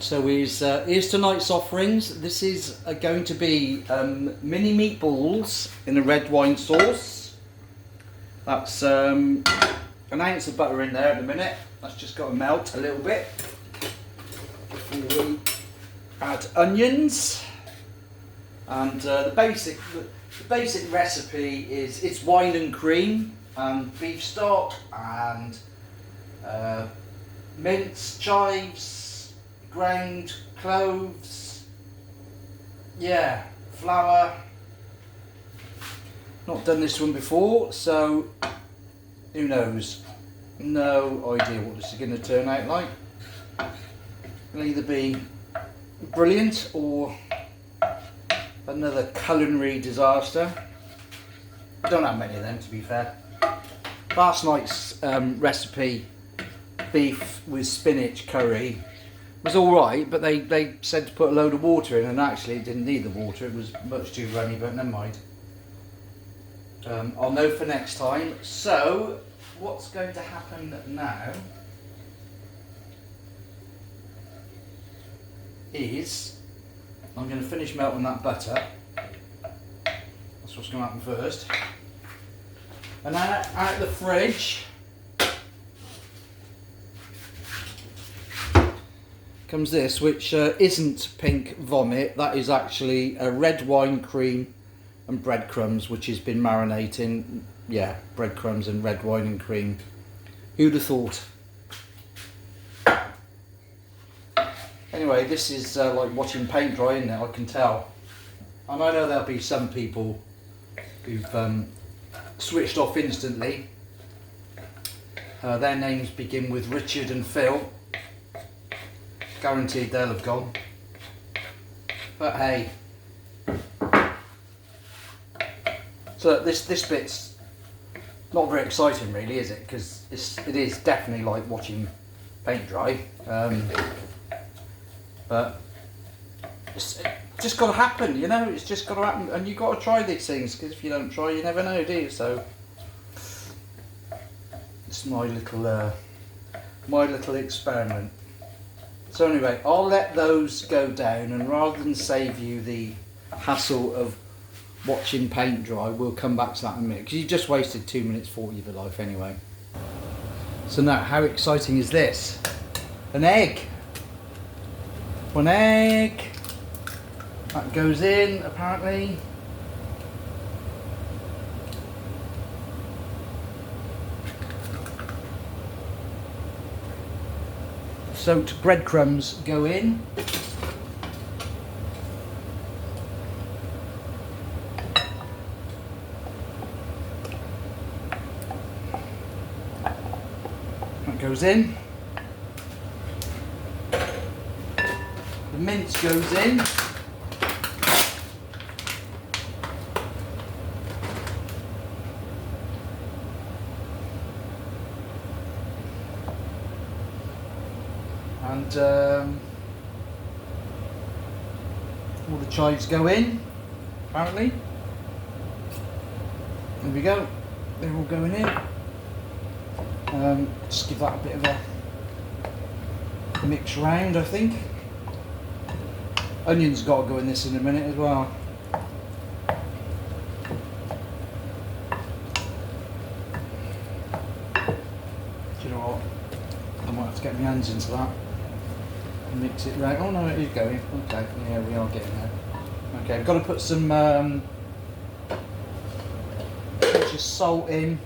So here's tonight's offerings. This is going to be mini meatballs in a red wine sauce. That's an ounce of butter in there at the minute. That's just got to melt a little bit before we add onions. And the basic recipe is it's wine and cream and beef stock and mince, chives, ground cloves, yeah, flour. Not done this one before, so who knows? No idea what this is going to turn out like. It'll either be brilliant or another culinary disaster. I don't have many of them, to be fair. Last night's recipe, beef with spinach curry, was alright, but they said to put a load of water in, and actually it didn't need the water. It was much too runny, but never mind. I'll know for next time. So what's going to happen now is I'm going to finish melting that butter. That's what's going to happen first. And then out of the fridge comes this, which isn't pink vomit. That is actually a red wine cream and breadcrumbs, which has been marinating. Yeah, breadcrumbs and red wine and cream. Who'd have thought? Anyway, this is like watching paint dry, isn't it? I can tell. And I know there'll be some people who've switched off instantly. Their names begin with Richard and Phil. Guaranteed they'll have gone. But hey. So this bit's not very exciting really, is it? Because it is definitely like watching paint dry. But it's just got to happen, you know. It's just got to happen, and you got to try these things, because if you don't try, you never know, do you? So it's my little experiment. So anyway, I'll let those go down, and rather than save you the hassle of watching paint dry, we'll come back to that in a minute, because you just wasted 2 minutes 40 of your life anyway. So now, how exciting is this? An egg. One egg. That goes in, apparently. Soaked breadcrumbs go in. That goes in. The mince goes in. And all the chives go in, apparently. There we go, they're all going in. Just give that a bit of a mix round, I think. Onions got to go in this in a minute as well. Do you know what? I might have to get my hands into that. Mix it right. Oh no, it is going. Okay, yeah, we are getting there. Okay, I've got to put some pinch of salt in,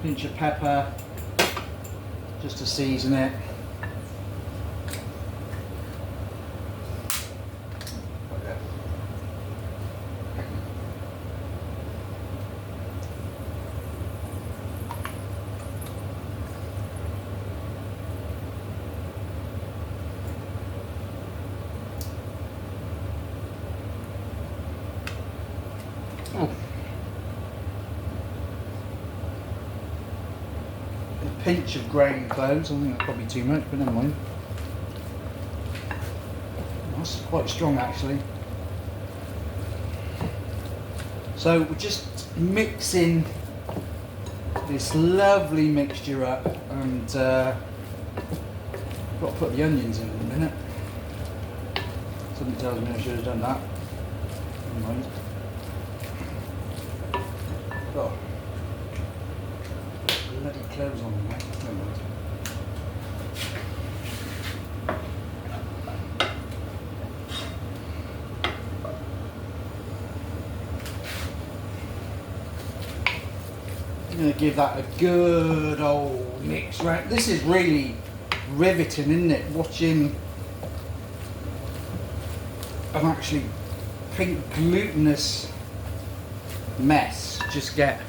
pinch of pepper, just to season it. A pinch of ground cloves. I think that's probably too much, but never mind. That's quite strong actually. So we're just mixing this lovely mixture up, and Got to put the onions in a minute. Something tells me I should have done that. Never mind. Oh. Bloody clothes on me, mate. Never mind. I'm going to give that a good old mix round. This is really riveting, isn't it? Watching an actually pink glutinous mess just get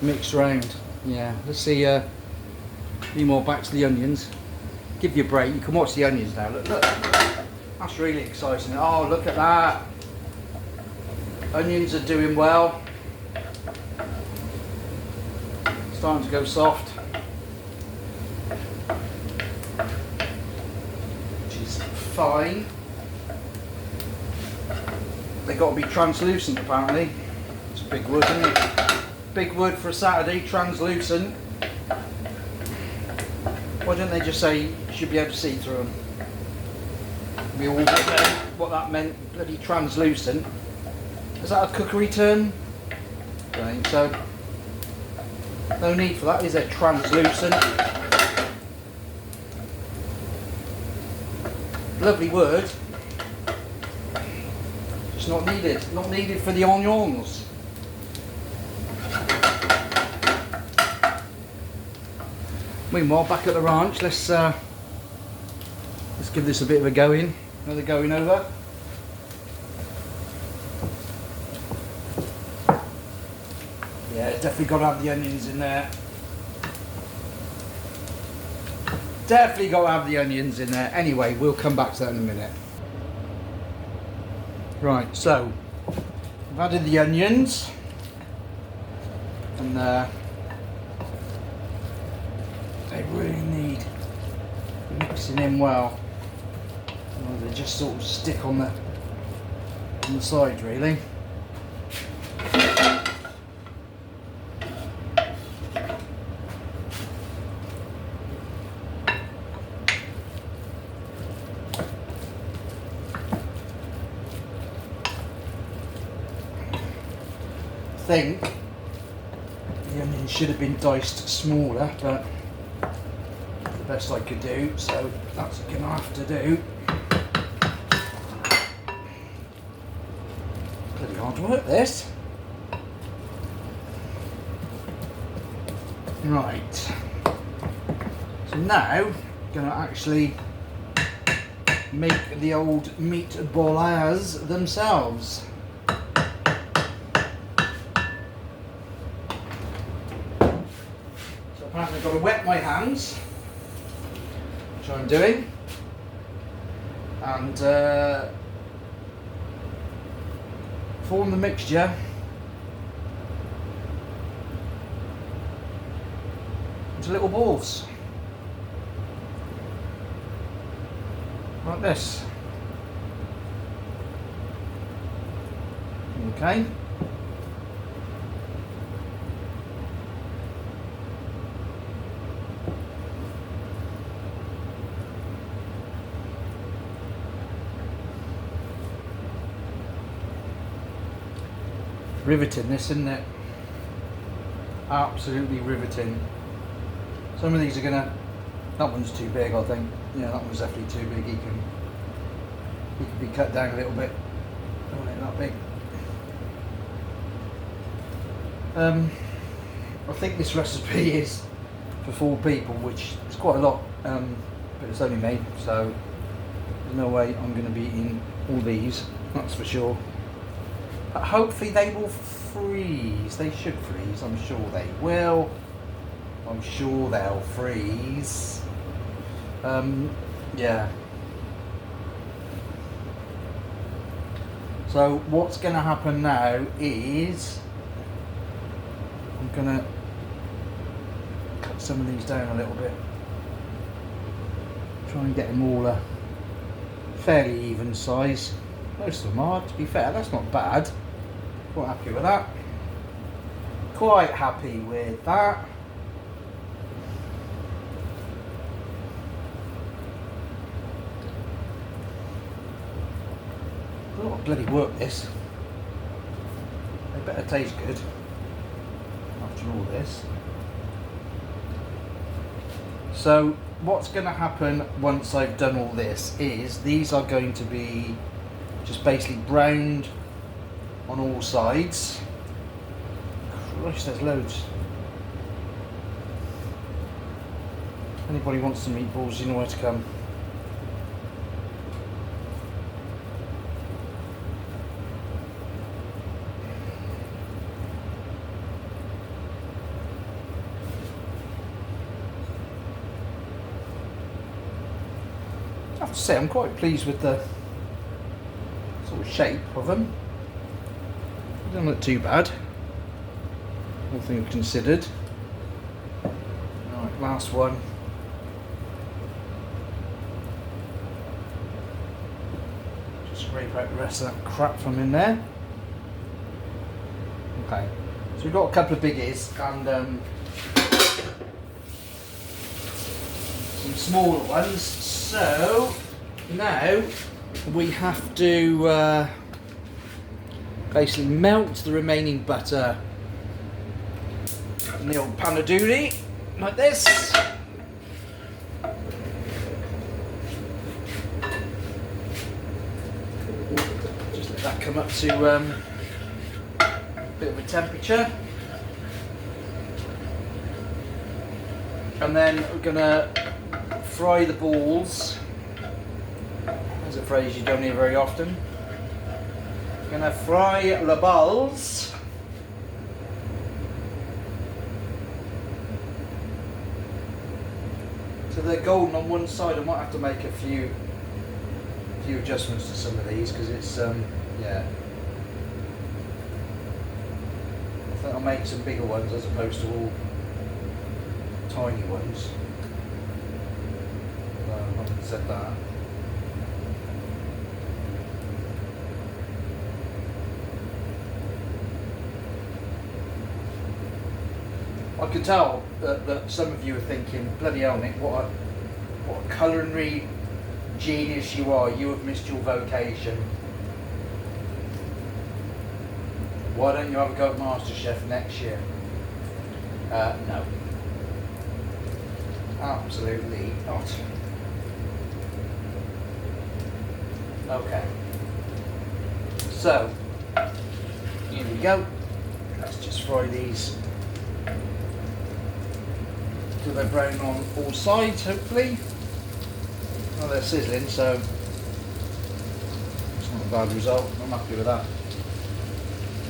mixed round. Yeah, let's see a few more back to the onions. Give you a break, you can watch the onions now. Look, look, that's really exciting. Oh, look at that. Onions are doing well. Starting to go soft. Which is fine. They got to be translucent apparently. It's big wood, isn't it? Big wood for a Saturday, translucent. Why don't they just say you should be able to see through them? We all know what that meant, bloody translucent. Is that a cookery term? I don't think so. No need for that, is there? Translucent. Lovely word. Just not needed. Not needed for the onions. Meanwhile, back at the ranch, let's give this a bit of a go in. Another going over. Yeah, definitely got to have the onions in there. Definitely got to have the onions in there. Anyway, we'll come back to that in a minute. Right, so I've added the onions, and they really need mixing in well. They just sort of stick on the sides, really. I think the onions should have been diced smaller, but the best I could do, so that's going to have to do. Pretty hard work, this. Right. So now, going to actually make the old meatballs themselves. I've got to wet my hands, which I'm doing, and form the mixture into little balls, like this. Okay. Riveting, this, isn't it? Absolutely riveting. Some of these are gonna. That one's too big, I think. Yeah, that one's definitely too big. He can be cut down a little bit. Don't want it that big. I think this recipe is for 4 people, which is quite a lot, but it's only me, so there's no way I'm going to be eating all these. That's for sure. But hopefully they will freeze. They should freeze. I'm sure they will. I'm sure they'll freeze. Yeah. So what's going to happen now is I'm going to cut some of these down a little bit. Try and get them all a fairly even size. Most of them are, to be fair. That's not bad. Quite happy with that. Quite happy with that. got to bloody work this. They better taste good after all this. So what's going to happen once I've done all this is these are going to be just basically browned on all sides. Christ, there's loads. If anybody wants some meatballs, you know where to come. I have to say, I'm quite pleased with the sort of shape of them. They don't look too bad, all things considered. Right, last one. Just scrape out the rest of that crap from in there. Okay, so we've got a couple of biggies and some smaller ones. So now we have to basically melt the remaining butter in the old panaduri like this. Just let that come up to a bit of a temperature, and then we're gonna fry the balls. There's a phrase you don't hear very often. Gonna fry the balls. So they're golden on one side. I might have to make a few adjustments to some of these because it's yeah. I think I'll make some bigger ones as opposed to all tiny ones. I haven't said that. I could tell that some of you are thinking, bloody hell Nick, what a culinary genius you are, you have missed your vocation. Why don't you have a go at MasterChef next year? No. Absolutely not. Okay. So, here we go. Let's just fry these till they're brown on all sides, hopefully. Well, they're sizzling, so it's not a bad result. I'm happy with that.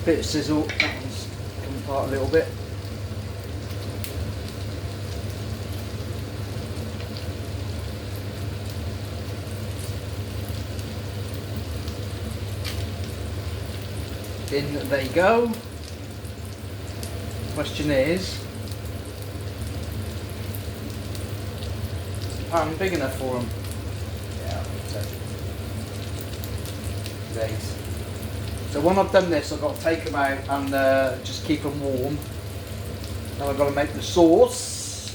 Bit of sizzle, that one's come apart a little bit. In they go. Question is the pan big enough for them? Yeah, I think so. So when I've done this, I've got to take them out and just keep them warm. Now I've got to make the sauce,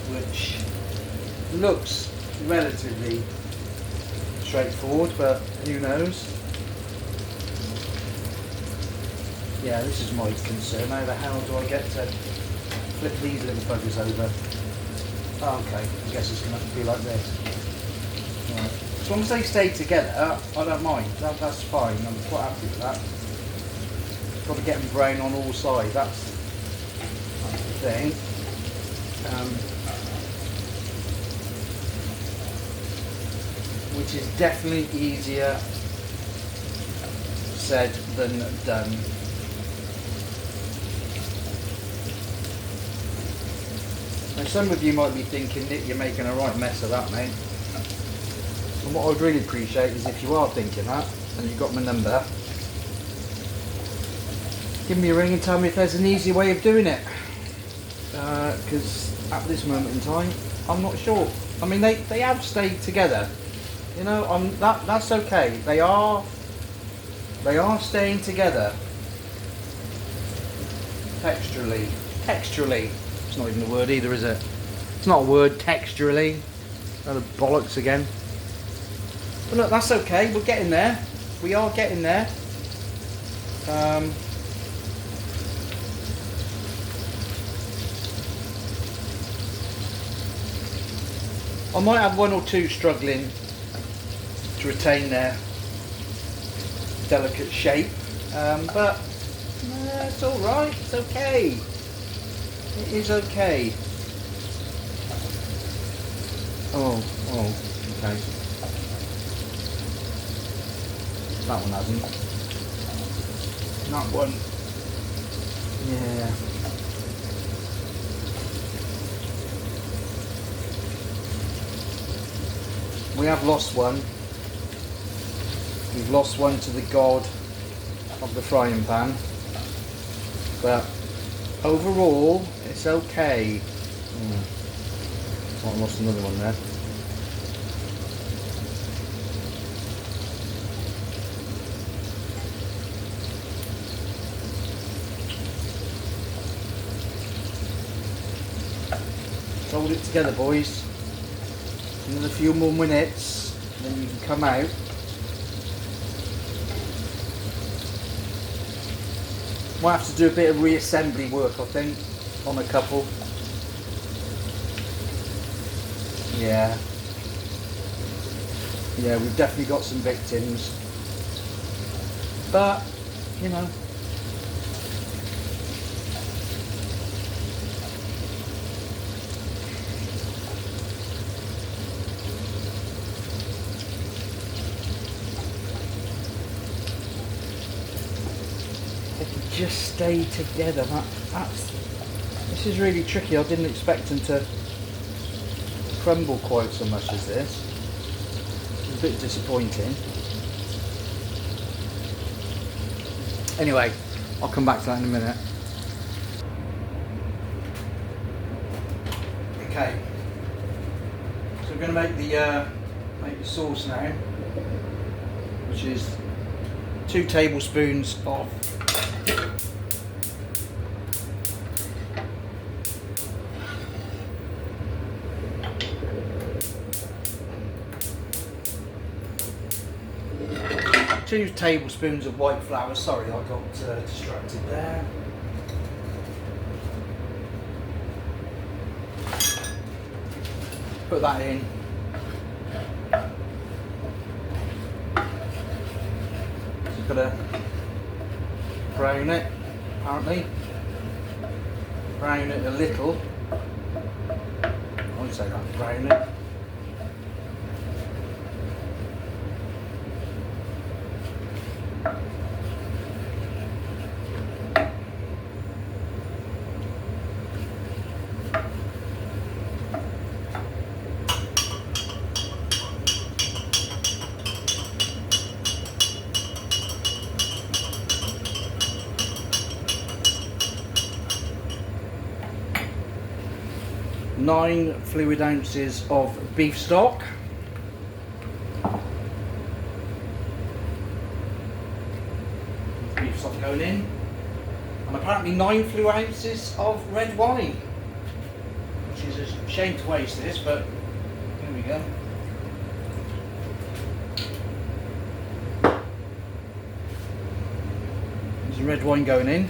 which looks relatively straightforward, but who knows? Yeah, this is my concern. How the hell do I get to flip these little buggers over? Okay, I guess it's going to have to be like this. Right. As long as they stay together, I don't mind. That's fine. I'm quite happy with that. Got to get them brown on all sides. That's the thing. Which is definitely easier said than done. Now some of you might be thinking, Nick, you're making a right mess of that, mate. And what I'd really appreciate is if you are thinking that, and you've got my number, give me a ring and tell me if there's an easy way of doing it. Because at this moment in time, I'm not sure. I mean, they have stayed together. You know, that's okay. They are staying together. Texturally. It's not even a word either, is it? It's not a word, texturally. Another bollocks again. But look, that's okay. We're getting there. We are getting there. I might have one or two struggling to retain their delicate shape, but it's all right. It's okay. It is okay. Oh, okay. That one hasn't. That one. Yeah. We have lost one. We've lost one to the god of the frying pan. But overall, it's okay. I lost another one there. Let's hold it together, boys. Another few more minutes, then you can come out. Might have to do a bit of reassembly work, I think, on a couple. Yeah. Yeah, we've definitely got some victims. But, you know. Just stay together. This is really tricky. I didn't expect them to crumble quite so much as this. It's a bit disappointing. Anyway, I'll come back to that in a minute. Okay, so we're going to make the sauce now, which is 2 tablespoons of two tablespoons of white flour. Sorry, I got distracted there. Put that in. Just gotta brown it, apparently. Brown it a little. I would say that, brown it. Nine fluid ounces of beef stock. Beef stock going in. And apparently 9 fluid ounces of red wine. Which is a shame to waste this, but here we go. There's red wine going in.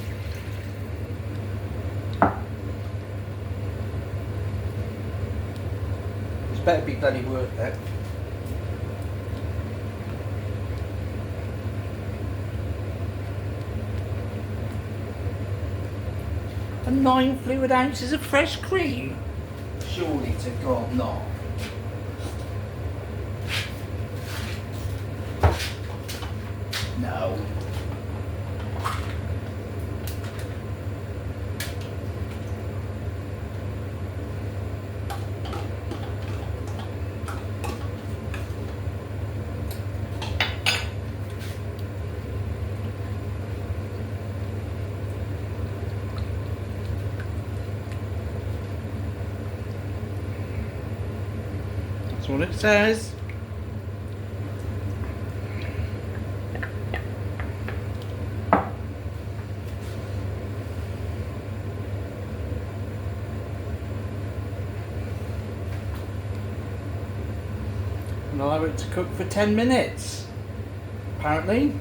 Better be bloody worth it. And 9 fluid ounces of fresh cream? Surely to God not. No. That's what it says. and allow it to cook for 10 minutes. Apparently.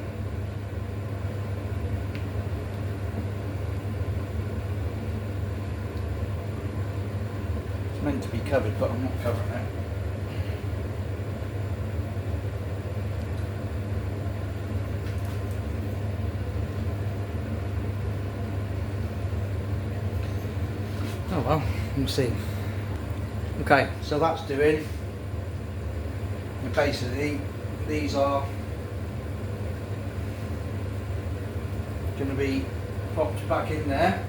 It's meant to be covered, but I'm not covering it. Oh well, we'll see. Okay, so that's doing. And basically, these are going to be popped back in there.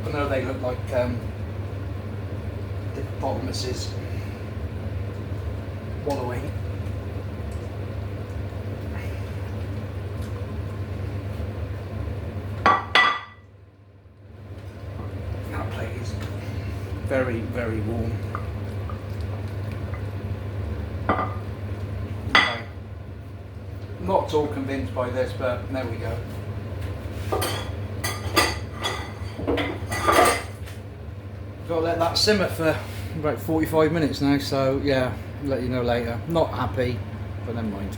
I know they look like hippopotamuses wallowing. That plate is very, very warm. Okay. Not at all convinced by this, but there we go. Got to let that simmer for about 45 minutes now, so yeah, let you know later. Not happy, but never mind.